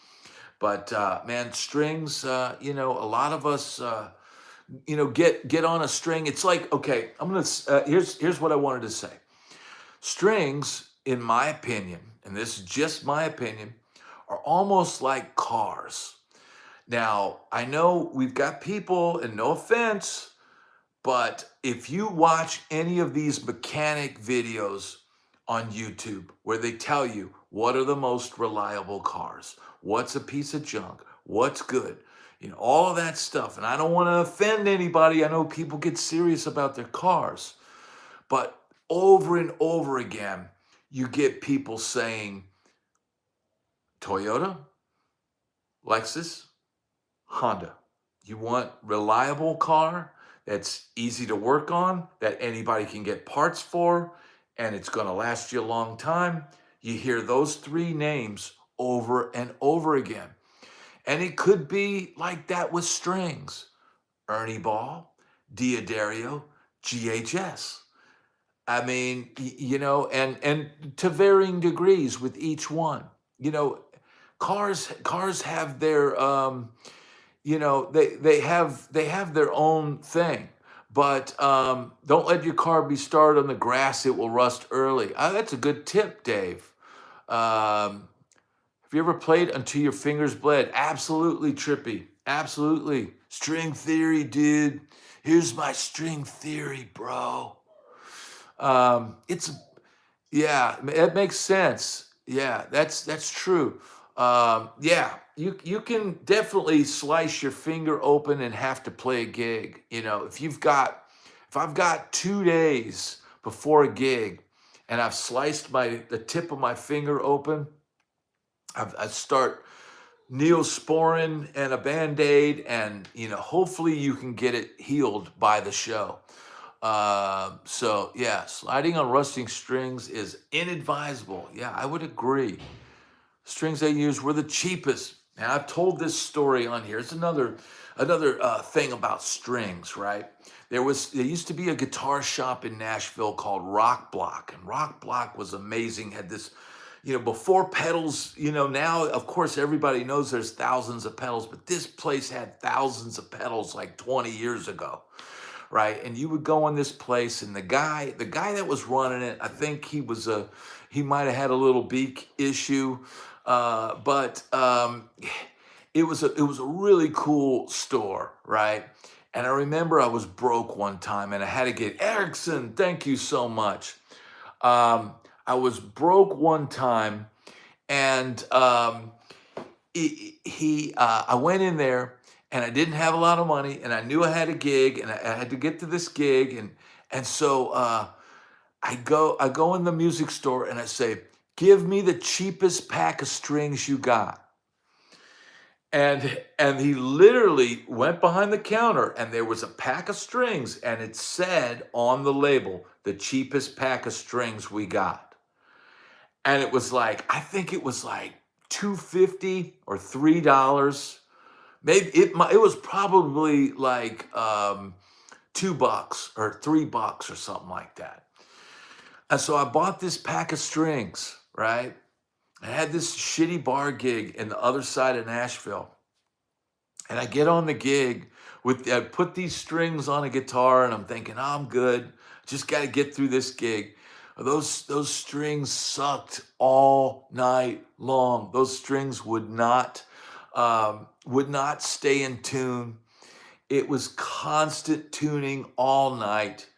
But man, strings, a lot of us, get on a string. It's like, okay, here's what I wanted to say. Strings, in my opinion, and this is just my opinion, are almost like cars. Now, I know we've got people, and no offense, but if you watch any of these mechanic videos on YouTube where they tell you what are the most reliable cars, what's a piece of junk, what's good, all of that stuff. And I don't want to offend anybody. I know people get serious about their cars, but over and over again, you get people saying Toyota, Lexus, Honda. You want reliable car that's easy to work on, that anybody can get parts for, and it's going to last you a long time. You hear those 3 names over and over again. And it could be like that with strings. Ernie Ball, D'Addario, GHS. I mean, and to varying degrees with each one. Cars have their they have their own thing. But don't let your car be started on the grass; it will rust early. That's a good tip, Dave. Have you ever played until your fingers bled? Absolutely, Trippy. Absolutely. String theory, dude. Here's my string theory, bro. It makes sense. Yeah, that's true. You can definitely slice your finger open and have to play a gig. If I've got 2 days before a gig and I've sliced the tip of my finger open, I start Neosporin and a Band-Aid, and hopefully you can get it healed by the show. Sliding on rusting strings is inadvisable. Yeah, I would agree. Strings they used were the cheapest. And I've told this story on here. It's another thing about strings, right? There used to be a guitar shop in Nashville called Rock Block, and Rock Block was amazing. Had this, before pedals, now of course everybody knows there's thousands of pedals, but this place had thousands of pedals like 20 years ago, right? And you would go in this place, and the guy that was running it, I think he might have had a little beak issue. But it was a really cool store, right? And I remember I was broke one time, and I had to get Erickson. Thank you so much. I was broke one time, and I went in there, and I didn't have a lot of money, and I knew I had a gig, and I had to get to this gig, and so I go in the music store, and I say, "Give me the cheapest pack of strings you got." And he literally went behind the counter, and there was a pack of strings, and it said on the label, "The cheapest pack of strings we got." And it was like, I think it was like $2.50 or $3. Maybe it was probably like $2 or $3 or something like that. And so I bought this pack of strings, right? I had this shitty bar gig in the other side of Nashville. And I get on the gig I put these strings on a guitar, and I'm thinking, oh, I'm good. Just got to get through this gig. Those strings sucked all night long. Those strings would not stay in tune. It was constant tuning all night.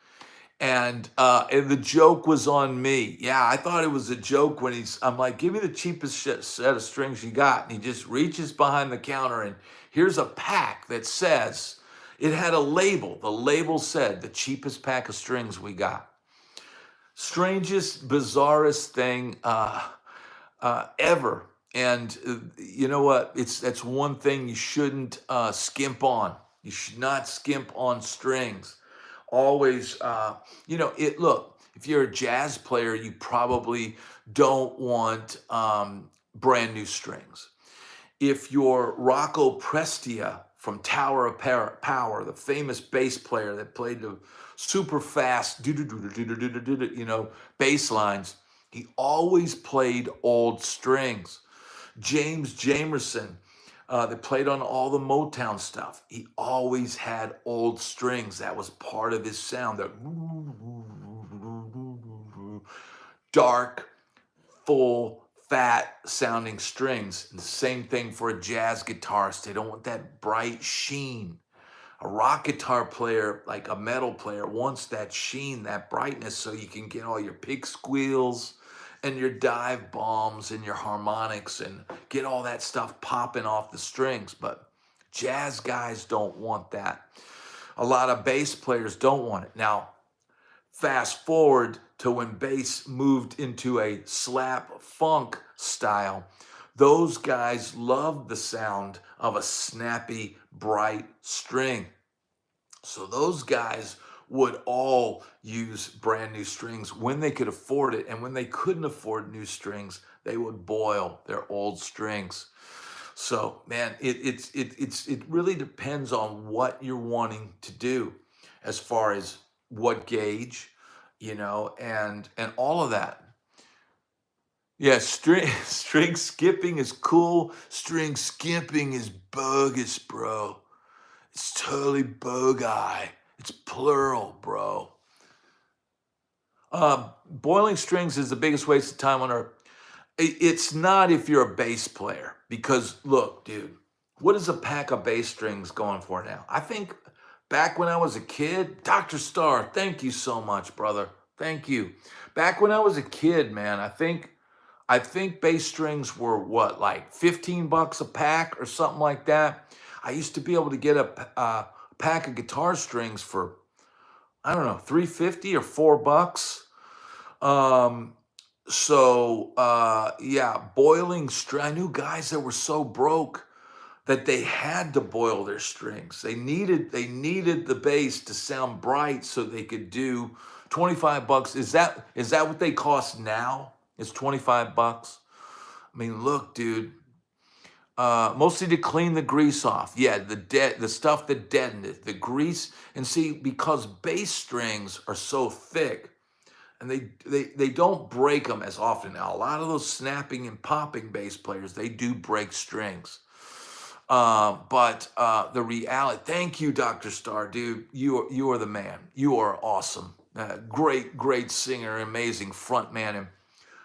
And the joke was on me. Yeah, I thought it was a joke when I'm like, "Give me the cheapest set of strings you got." And he just reaches behind the counter, and here's a pack that says, It had a label. The label said the cheapest pack of strings we got. Strangest, bizarrest thing ever. And you know what? That's one thing you shouldn't skimp on. You should not skimp on strings. Always, look, if you're a jazz player, you probably don't want brand new strings. If you're Rocco Prestia from Tower of Power, the famous bass player that played the super fast, bass lines, he always played old strings. James Jamerson, that played on all the Motown stuff, he always had old strings. That was part of his sound. The dark, full, fat sounding strings. And the same thing for a jazz guitarist. They don't want that bright sheen. A rock guitar player, like a metal player, wants that sheen, that brightness, so you can get all your pig squeals and your dive bombs and your harmonics and get all that stuff popping off the strings. But jazz guys don't want that. A lot of bass players don't want it. Now, fast forward to when bass moved into a slap funk style. Those guys loved the sound of a snappy, bright string. So those guys would all use brand new strings when they could afford it. And when they couldn't afford new strings, they would boil their old strings. So, man, it really depends on what you're wanting to do as far as what gauge, and all of that. Yeah, string skipping is cool. String skipping is bogus, bro. It's totally bogi. It's plural, bro. Boiling strings is the biggest waste of time on earth. It's not if you're a bass player, because look, dude, what is a pack of bass strings going for now? I think back when I was a kid, Dr. Starr, thank you so much, brother. Thank you. Back when I was a kid, man, I think bass strings were what, like $15 a pack or something like that. I used to be able to get a pack of guitar strings for, I don't know, $3.50 or $4. Boiling string. I knew guys that were so broke that they had to boil their strings. They needed the bass to sound bright so they could do $25. Is that what they cost now? It's $25. I mean, look, dude. Mostly to clean the grease off. Yeah, the stuff that deadened it, the grease. And see, because bass strings are so thick, and they don't break them as often. Now, a lot of those snapping and popping bass players, they do break strings. But the reality, thank you, Dr. Starr, dude. You are the man. You are awesome. Great singer, amazing front man. And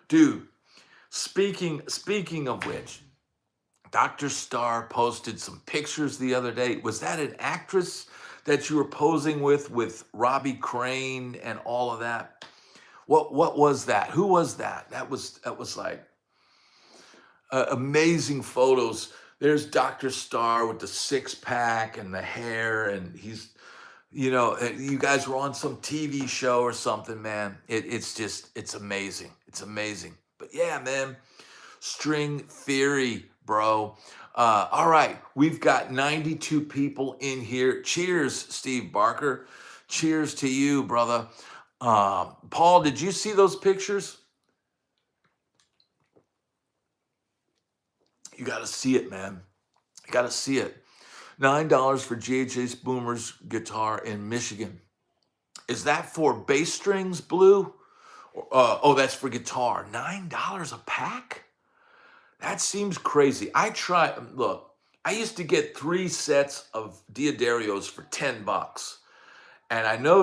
dude, speaking of which, Dr. Starr posted some pictures the other day. Was that an actress that you were posing with Robbie Crane and all of that? What was that? Who was that? That was like amazing photos. There's Dr. Starr with the six-pack and the hair, and he's, you guys were on some TV show or something, man. It's amazing. It's amazing. But yeah, man, string theory, bro. All right, we've got 92 people in here. Cheers, Steve Barker. Cheers to you, brother. Paul, did you see those pictures? You got to see it, man. You got to see it. $9 for J.J. Boomer's guitar in Michigan. Is that for bass strings, Blue? That's for guitar. $9 a pack? That seems crazy. Look, I used to get 3 sets of Diodarios for $10. And I know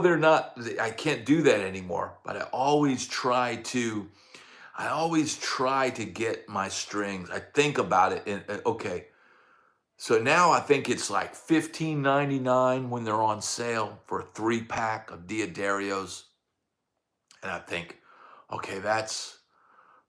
I can't do that anymore, but I always try to get my strings. I think about it, and okay. So now I think it's like $15.99 when they're on sale for a 3-pack of Diodarios. And I think, okay, that's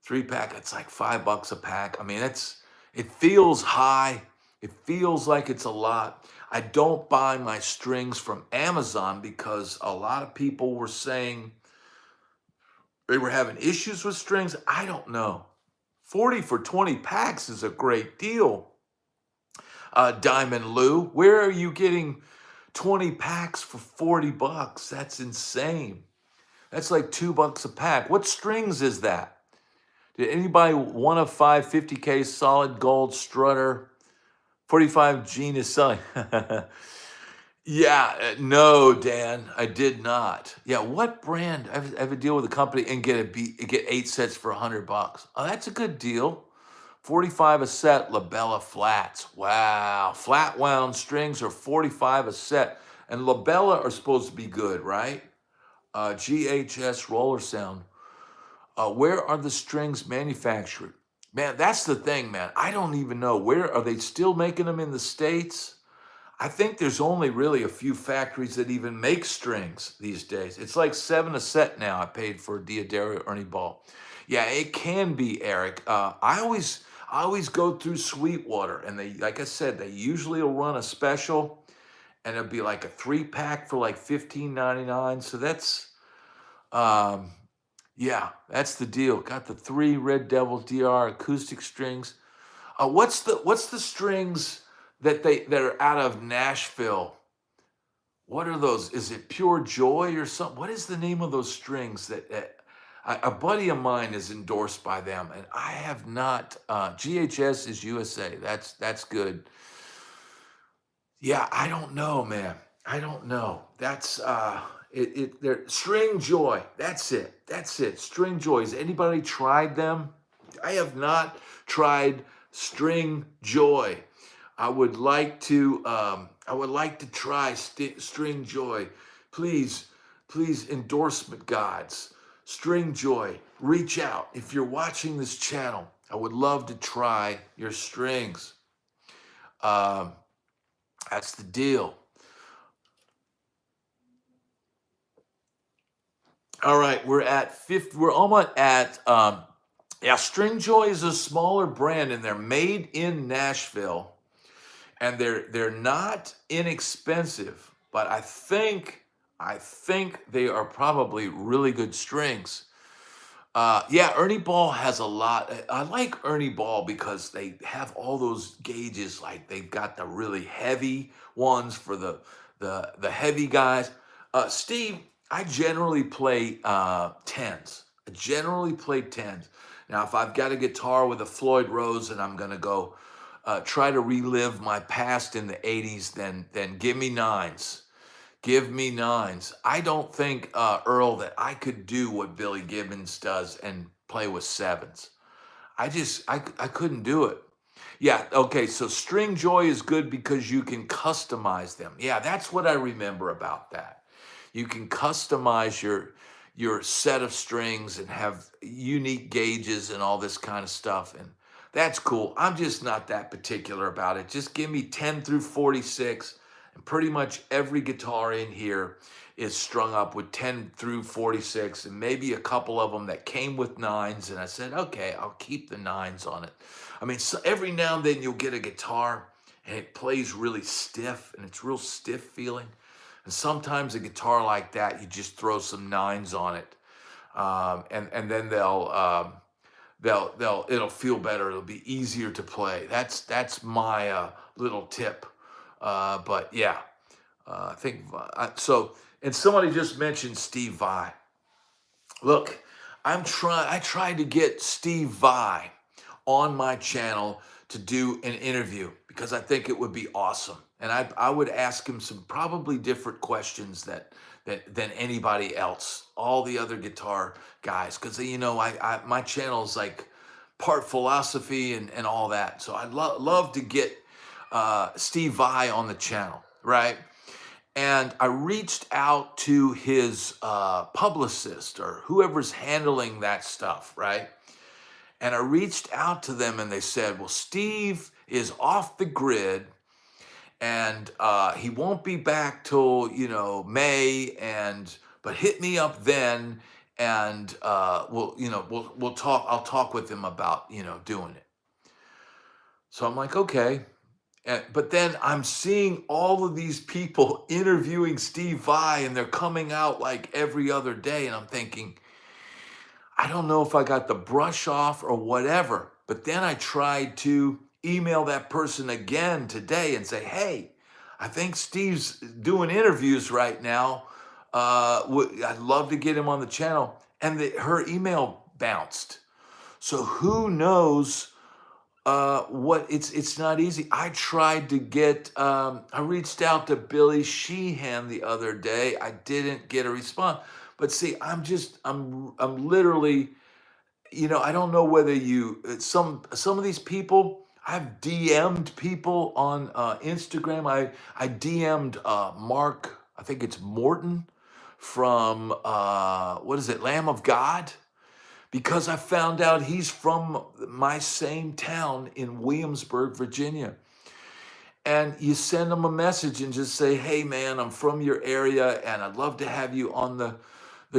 3-pack, it's like $5 a pack. I mean, it feels high, It feels like it's a lot. I don't buy my strings from Amazon because a lot of people were saying they were having issues with strings. I don't know. 40 for 20 packs is a great deal. Diamond Lou, where are you getting 20 packs for 40 bucks? That's insane. That's like $2 a pack. What strings is that? Did anybody want a 550K solid gold strutter? 45 Genius selling. Yeah, no, Dan, I did not. Yeah, what brand? I have a deal with a company and get 8 sets for $100. Oh, that's a good deal. 45 a set, Labella flats. Wow, flat wound strings are 45 a set, and Labella are supposed to be good, right? GHS roller sound. Where are the strings manufactured? Man, that's the thing, man. I don't even know. Where are they still making them in the States? I think there's only really a few factories that even make strings these days. It's like 7 a set now. I paid for a Diodario Ernie Ball. Yeah, it can be, Eric. I always go through Sweetwater, and they, like I said, they usually will run a special, and it'll be like a 3-pack for like $15.99. So that's yeah, that's the deal. Got the 3 Red Devil DR acoustic strings. What's the strings that are out of Nashville? What are those? Is it Pure Joy or something? What is the name of those strings that a buddy of mine is endorsed by them, and I have not. GHS is USA. That's good. Yeah, I don't know, man. I don't know. That's they're String Joy. That's it. That's it. String Joy. Has anybody tried them? I have not tried String Joy. I would like to try String Joy. Please, endorsement gods. String Joy, reach out. If you're watching this channel, I would love to try your strings. That's the deal. All right, we're almost at String Joy is a smaller brand, and they're made in Nashville, and they're not inexpensive, but I think they are probably really good strings. Yeah, Ernie Ball has a lot. I like Ernie Ball because they have all those gauges. Like they've got the really heavy ones for the heavy guys. Steve, I generally play 10s. I generally play 10s. Now, if I've got a guitar with a Floyd Rose and I'm gonna go try to relive my past in the 80s, then give me 9s. Give me 9s. I don't think, Earl, that I could do what Billy Gibbons does and play with 7s. I couldn't do it. Yeah, okay, so String Joy is good because you can customize them. Yeah, that's what I remember about that. You can customize your set of strings and have unique gauges and all this kind of stuff, and that's cool. I'm just not that particular about it. Just give me 10 through 46. And pretty much every guitar in here is strung up with 10 through 46, and maybe a couple of them that came with 9s. And I said, okay, I'll keep the 9s on it. I mean, so every now and then you'll get a guitar and it plays really stiff, and it's real stiff feeling. And sometimes a guitar like that, you just throw some 9s on it, and then it'll feel better. It'll be easier to play. That's my little tip. But yeah, I think so. And somebody just mentioned Steve Vai. Look, I tried to get Steve Vai on my channel to do an interview because I think it would be awesome. And I would ask him some probably different questions than anybody else, all the other guitar guys, because my channel is like part philosophy and all that. So I'd love to get Steve Vai on the channel, right? And I reached out to his publicist or whoever's handling that stuff, right? And I reached out to them and they said, well, Steve is off the grid and he won't be back till, May, but hit me up then and we'll talk. I'll talk with him about, doing it. So I'm like, okay. But then I'm seeing all of these people interviewing Steve Vai, and they're coming out like every other day. And I'm thinking, I don't know if I got the brush off or whatever. But then I tried to email that person again today and say, hey, I think Steve's doing interviews right now. I'd love to get him on the channel. And her email bounced. So who knows what it's not easy. I tried to get I reached out to Billy Sheehan the other day. I didn't get a response. But see, I'm literally, I don't know whether some of these people, I've DM'd people on Instagram. I DM'd Mark, I think it's Morton from what is it, Lamb of God? Because I found out he's from my same town in Williamsburg, Virginia. And you send him a message and just say, hey man, I'm from your area and I'd love to have you on the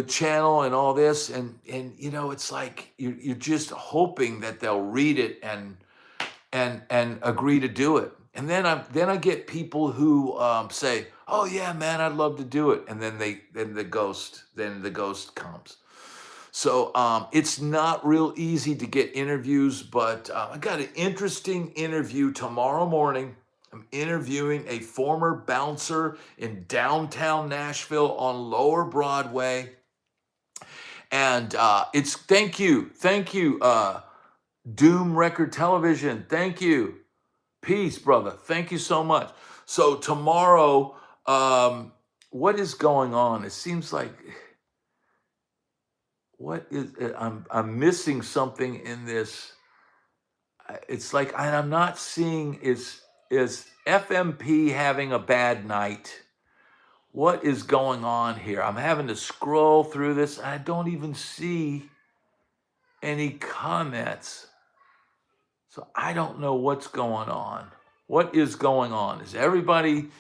channel and all this. And it's like you're just hoping that they'll read it and agree to do it. And then I get people who say, oh yeah, man, I'd love to do it. And then the ghost comes. So it's not real easy to get interviews, but I got an interesting interview tomorrow morning. I'm interviewing a former bouncer in downtown Nashville on Lower Broadway. And thank you, Doom Record Television. Thank you. Peace, brother. Thank you so much. So tomorrow, what is going on? It seems like... I'm missing something in this. It's like I'm not seeing, is FMP having a bad night? What is going on here? I'm having to scroll through this. I don't even see any comments. So I don't know what's going on. What is going on? Is everybody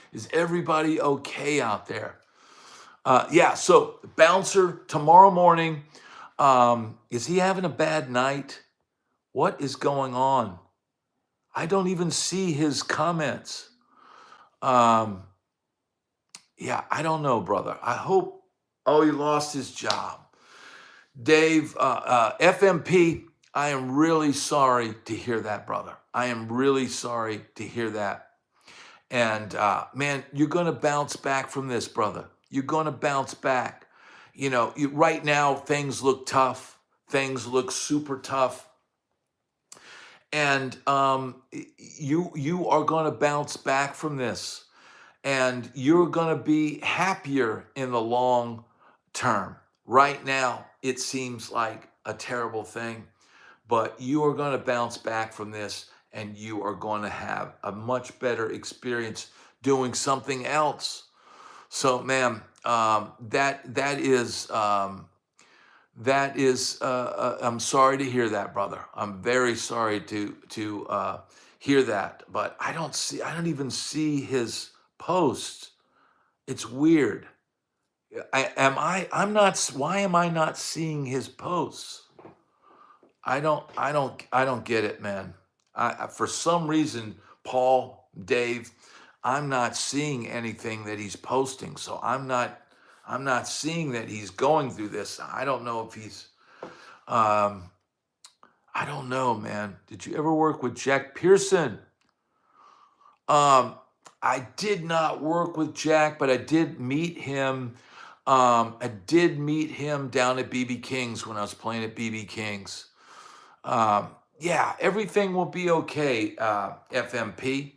okay out there? So bouncer tomorrow morning. Is he having a bad night? What is going on? I don't even see his comments. I don't know, brother. I hope, he lost his job. Dave, FMP, I am really sorry to hear that, brother. I am really sorry to hear that. And man, you're going to bounce back from this, brother. You're going to bounce back. Right now, things look tough. Things look super tough. And you are going to bounce back from this. And you're going to be happier in the long term. Right now, it seems like a terrible thing. But you are going to bounce back from this. And you are going to have a much better experience doing something else. So, ma'am, that is I'm sorry to hear that, brother. I'm very sorry to hear that, but I don't even see his posts. It's weird. Why am I not seeing his posts? I don't get it, man. For some reason, Paul, Dave, I'm not seeing anything that he's posting. So I'm not seeing that he's going through this. I don't know if he's, I don't know, man. Did you ever work with Jack Pearson? I did not work with Jack, but I did meet him. I did meet him down at BB King's when I was playing at BB King's. Everything will be okay, FMP.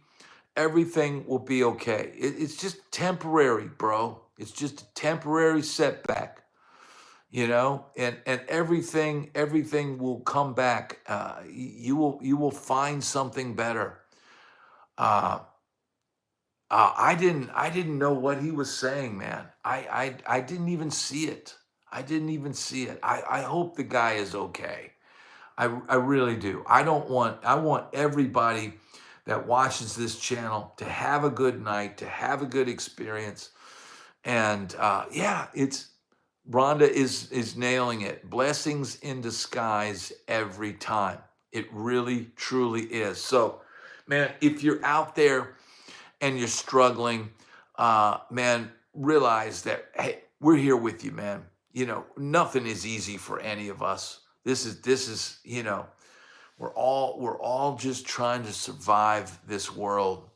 Everything will be okay. It's just temporary, bro. It's just a temporary setback, and everything will come back. You will find something better. I didn't know what he was saying, man. I didn't even see it. I hope the guy is okay. I really do. I want everybody that watches this channel to have a good night, to have a good experience. And Rhonda is nailing it. Blessings in disguise every time. It really, truly is. So Man, if you're out there and you're struggling, man, realize that, hey, we're here with you, man. You know, nothing is easy for any of us. This is, you know, we're all just trying to survive this world.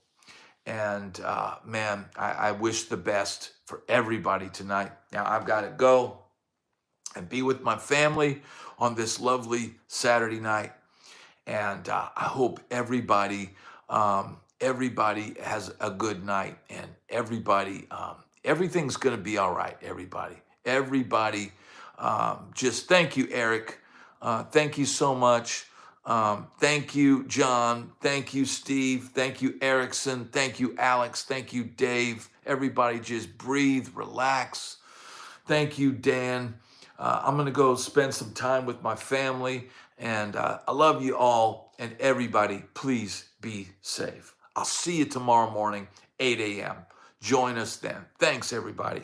And man, I wish the best for everybody tonight. Now I've got to go and be with my family on this lovely Saturday night. And I hope everybody has a good night, and everything's going to be all right. Everybody, just thank you, Eric. Thank you so much. Thank you, John. Thank you, Steve. Thank you, Erickson. Thank you, Alex. Thank you, Dave. Everybody just breathe, relax. Thank you, Dan. I'm going to go spend some time with my family, and I love you all. And everybody, please be safe. I'll see you tomorrow morning, 8 a.m. Join us then. Thanks, everybody.